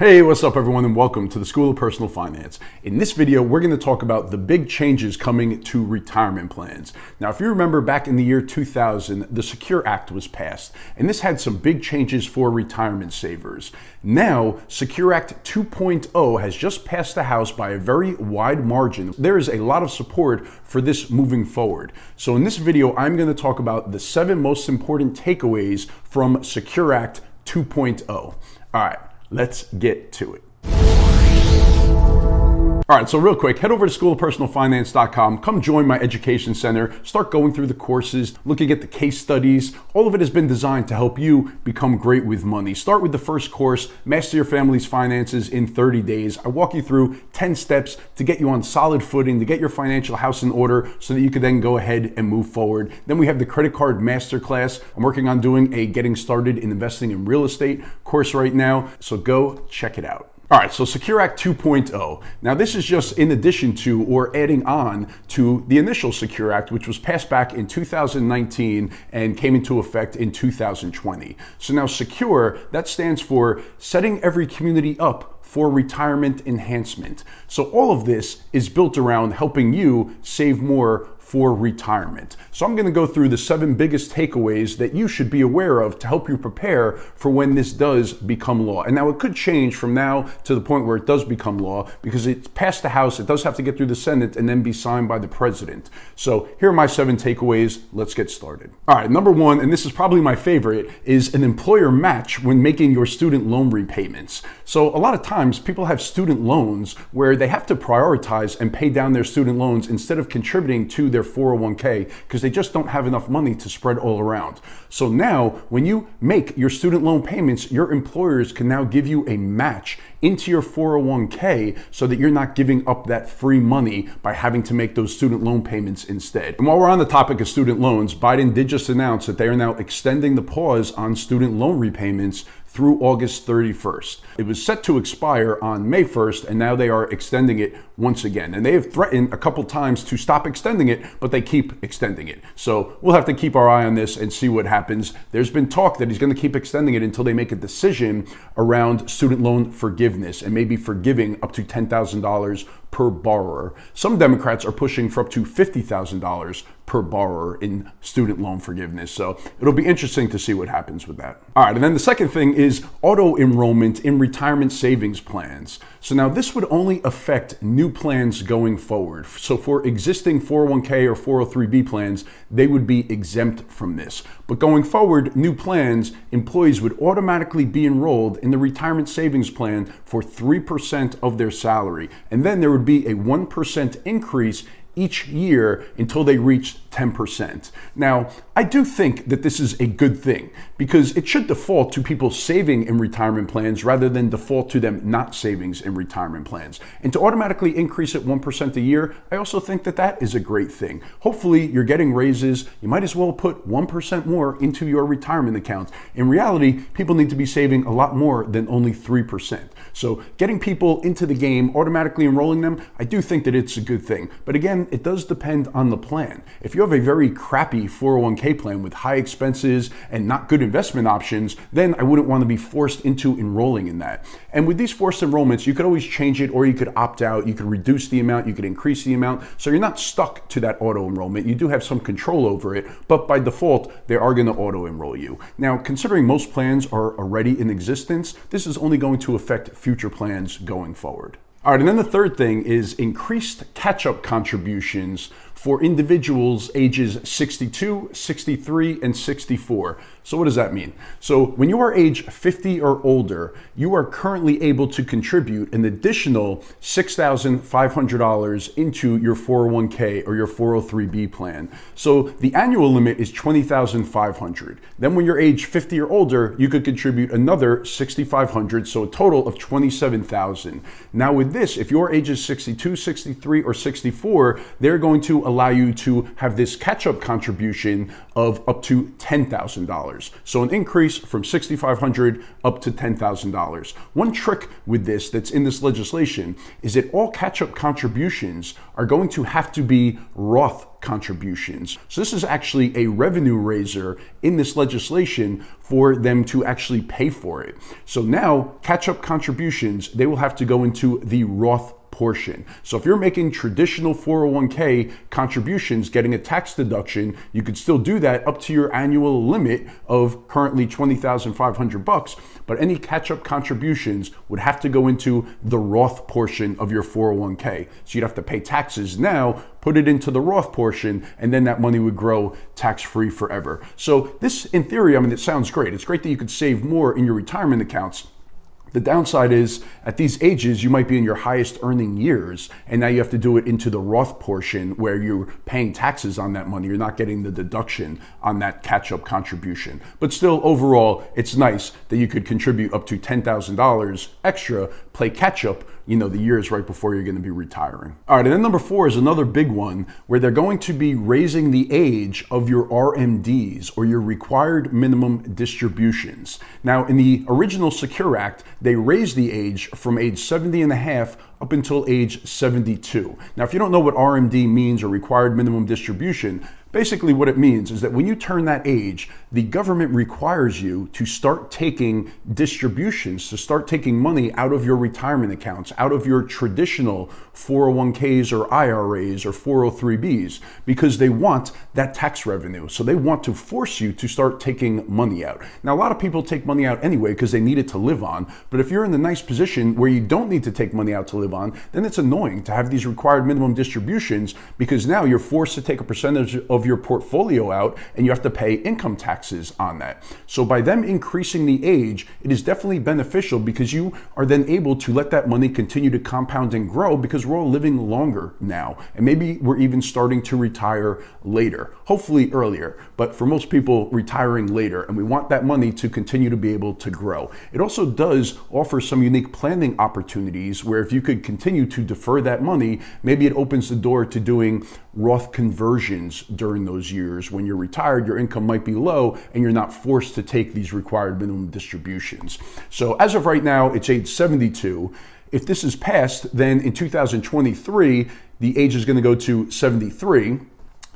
Hey, what's up everyone, and welcome to the School of Personal Finance. In this video, we're going to talk about the big changes coming to retirement plans. Now, if you remember back in the year 2000, the Secure Act was passed, and this had some big changes for retirement savers. Now, Secure Act 2.0 has just passed the House by a very wide margin. There is a lot of support for this moving forward. So in this video, I'm going to talk about the 7 most important takeaways from Secure Act 2.0. All right. Let's get to it. All right, so real quick, head over to schoolofpersonalfinance.com. Come join my education center. Start going through the courses, looking at the case studies. All of it has been designed to help you become great with money. Start with the first course, Master Your Family's Finances in 30 Days. I walk you through 10 steps to get you on solid footing, to get your financial house in order so that you can then go ahead and move forward. Then we have the Credit Card Masterclass. I'm working on doing a Getting Started in Investing in Real Estate course right now, so go check it out. All right, so Secure Act 2.0. Now this is just in addition to or adding on to the initial Secure Act, which was passed back in 2019 and came into effect in 2020. So now Secure, that stands for Setting Every Community Up for Retirement Enhancement. So all of this is built around helping you save more for retirement. So I'm going to go through the 7 biggest takeaways that you should be aware of to help you prepare for when this does become law. And now it could change from now to the point where it does become law because it's passed the House, it does have to get through the Senate and then be signed by the President. So here are my 7 takeaways. Let's get started. All right, number 1, and this is probably my favorite, is an employer match when making your student loan repayments. So a lot of times people have student loans where they have to prioritize and pay down their student loans instead of contributing to their 401k because they just don't have enough money to spread all around. So now when you make your student loan payments, your employers can now give you a match into your 401k so that you're not giving up that free money by having to make those student loan payments instead. And while we're on the topic of student loans, Biden did just announce that they are now extending the pause on student loan repayments through August 31st. It was set to expire on May 1st, and now they are extending it once again. And they have threatened a couple times to stop extending it, but they keep extending it. So we'll have to keep our eye on this and see what happens. There's been talk that he's going to keep extending it until they make a decision around student loan forgiveness and maybe forgiving up to $10,000 per borrower. Some Democrats are pushing for up to $50,000 per borrower in student loan forgiveness. So it'll be interesting to see what happens with that. All right, and then the second thing is auto enrollment in retirement savings plans. So now this would only affect new plans going forward. So for existing 401k or 403b plans, they would be exempt from this. But going forward, new plans, employees would automatically be enrolled in the retirement savings plan for 3% of their salary. And then there would be a 1% increase each year until they reach 10%. Now, I do think that this is a good thing because it should default to people saving in retirement plans rather than default to them not savings in retirement plans. And to automatically increase it 1% a year, I also think that that is a great thing. Hopefully you're getting raises. You might as well put 1% more into your retirement account. In reality, people need to be saving a lot more than only 3%. So getting people into the game, automatically enrolling them, I do think that it's a good thing. But again, it does depend on the plan. If you have a very crappy 401k plan with high expenses and not good investment options, then I wouldn't want to be forced into enrolling in that. And with these forced enrollments, you could always change it or you could opt out, you could reduce the amount, you could increase the amount. So you're not stuck to that auto enrollment. You do have some control over it, but by default, they are going to auto enroll you. Now, considering most plans are already in existence, this is only going to affect future plans going forward. All right, and then the third thing is increased catch-up contributions for individuals ages 62, 63, and 64. So what does that mean? So when you are age 50 or older, you are currently able to contribute an additional $6,500 into your 401k or your 403b plan. So the annual limit is $20,500. Then when you're age 50 or older, you could contribute another $6,500, so a total of $27,000. Now with this, if your age is 62, 63, or 64, they're going to allow you to have this catch-up contribution of up to $10,000. So an increase from $6,500 up to $10,000. One trick with this that's in this legislation is that all catch-up contributions are going to have to be Roth contributions. So this is actually a revenue raiser in this legislation for them to actually pay for it. So now catch-up contributions, they will have to go into the Roth portion. So if you're making traditional 401k contributions, getting a tax deduction, you could still do that up to your annual limit of currently $20,500. But any catch-up contributions would have to go into the Roth portion of your 401k. So you'd have to pay taxes now, put it into the Roth portion, and then that money would grow tax-free forever. So this, in theory, I mean, it sounds great. It's great that you could save more in your retirement accounts. The downside is at these ages, you might be in your highest earning years, and now you have to do it into the Roth portion where you're paying taxes on that money. You're not getting the deduction on that catch-up contribution. But still, overall, it's nice that you could contribute up to $10,000 extra, play catch-up, the years right before you're going to be retiring. All right, and then number 4 is another big one where they're going to be raising the age of your RMDs, or your required minimum distributions. Now, in the original Secure Act, they raised the age from age 70 and a half up until age 72. Now, if you don't know what RMD means, or required minimum distribution, basically what it means is that when you turn that age, the government requires you to start taking distributions, to start taking money out of your retirement accounts, out of your traditional 401ks or IRAs or 403bs, because they want that tax revenue. So they want to force you to start taking money out. Now, a lot of people take money out anyway because they need it to live on. But if you're in the nice position where you don't need to take money out to live on, then it's annoying to have these required minimum distributions, because now you're forced to take a percentage of your portfolio out and you have to pay income taxes on that. So by them increasing the age, it is definitely beneficial, because you are then able to let that money continue to compound and grow, because we're all living longer now. And maybe we're even starting to retire later, hopefully earlier, but for most people, retiring later, and we want that money to continue to be able to grow. It also does offer some unique planning opportunities where if you could continue to defer that money, maybe it opens the door to doing Roth conversions during those years. When you're retired, your income might be low and you're not forced to take these required minimum distributions. So as of right now, it's age 72. If this is passed, then in 2023, the age is going to go to 73.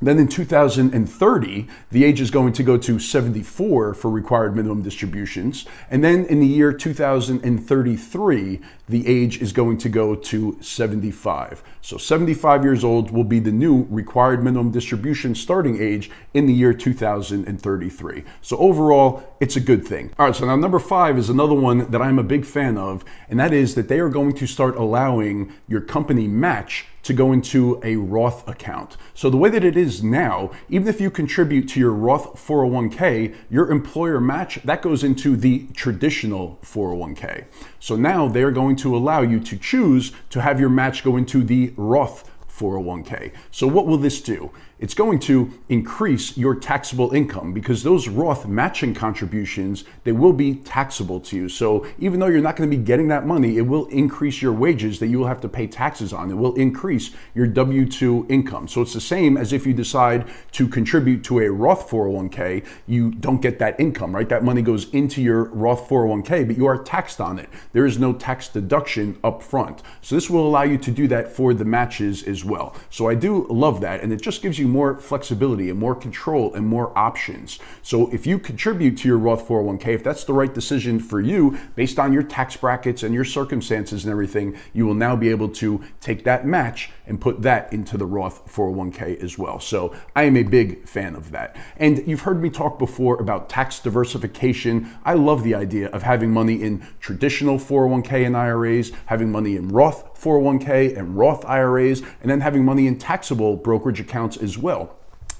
Then in 2030, the age is going to go to 74 for required minimum distributions. And then in the year 2033, the age is going to go to 75. So 75 years old will be the new required minimum distribution starting age in the year 2033. So overall, it's a good thing. All right, so now number 5 is another one that I'm a big fan of, and that is that they are going to start allowing your company match to go into a Roth account. So the way that it is now, even if you contribute to your Roth 401k, your employer match, that goes into the traditional 401k. So now they're going to allow you to choose to have your match go into the Roth 401k. So what will this do? It's going to increase your taxable income, because those Roth matching contributions, they will be taxable to you. So even though you're not going to be getting that money, it will increase your wages that you will have to pay taxes on. It will increase your W-2 income. So it's the same as if you decide to contribute to a Roth 401k, you don't get that income, right? That money goes into your Roth 401k, but you are taxed on it. There is no tax deduction up front. So this will allow you to do that for the matches as well. So I do love that, and it just gives you more flexibility and more control and more options. So if you contribute to your Roth 401k, if that's the right decision for you based on your tax brackets and your circumstances and everything, you will now be able to take that match and put that into the Roth 401k as well. So I am a big fan of that. And you've heard me talk before about tax diversification. I love the idea of having money in traditional 401k and IRAs, having money in Roth 401k and Roth IRAs, and then having money in taxable brokerage accounts as well.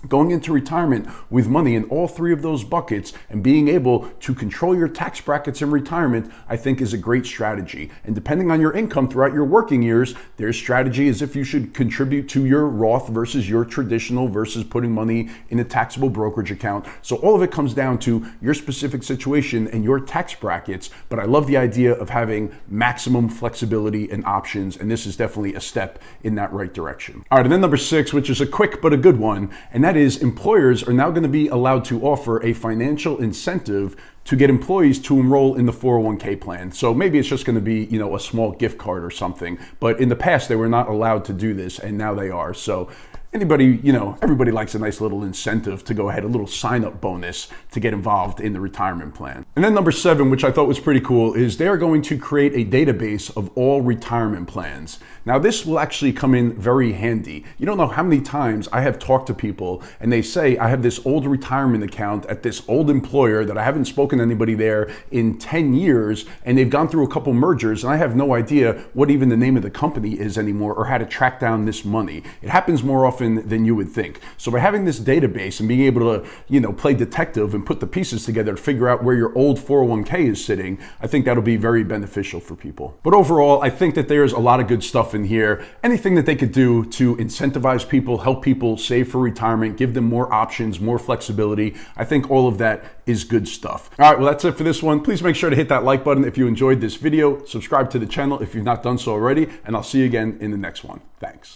Going into retirement with money in all three of those buckets and being able to control your tax brackets in retirement, I think is a great strategy. And depending on your income throughout your working years, their strategy is if you should contribute to your Roth versus your traditional versus putting money in a taxable brokerage account. So all of it comes down to your specific situation and your tax brackets. But I love the idea of having maximum flexibility and options. And this is definitely a step in that right direction. All right, and then number 6, which is a quick but a good one, and that is employers are now going to be allowed to offer a financial incentive to get employees to enroll in the 401k plan. So maybe it's just going to be, a small gift card or something. But in the past, they were not allowed to do this, and now they are. So anybody, everybody likes a nice little incentive to go ahead, a little sign-up bonus to get involved in the retirement plan. And then number 7, which I thought was pretty cool, is they are going to create a database of all retirement plans. Now, this will actually come in very handy. You don't know how many times I have talked to people and they say, I have this old retirement account at this old employer that I haven't spoken to anybody there in 10 years, and they've gone through a couple mergers, and I have no idea what even the name of the company is anymore or how to track down this money. It happens more often than you would think. So by having this database and being able to, play detective and put the pieces together to figure out where your old 401k is sitting, I think that'll be very beneficial for people. But overall, I think that there's a lot of good stuff in here. Anything that they could do to incentivize people, help people save for retirement, give them more options, more flexibility, I think all of that is good stuff. All right, well, that's it for this one. Please make sure to hit that like button if you enjoyed this video. Subscribe to the channel if you've not done so already, and I'll see you again in the next one. Thanks.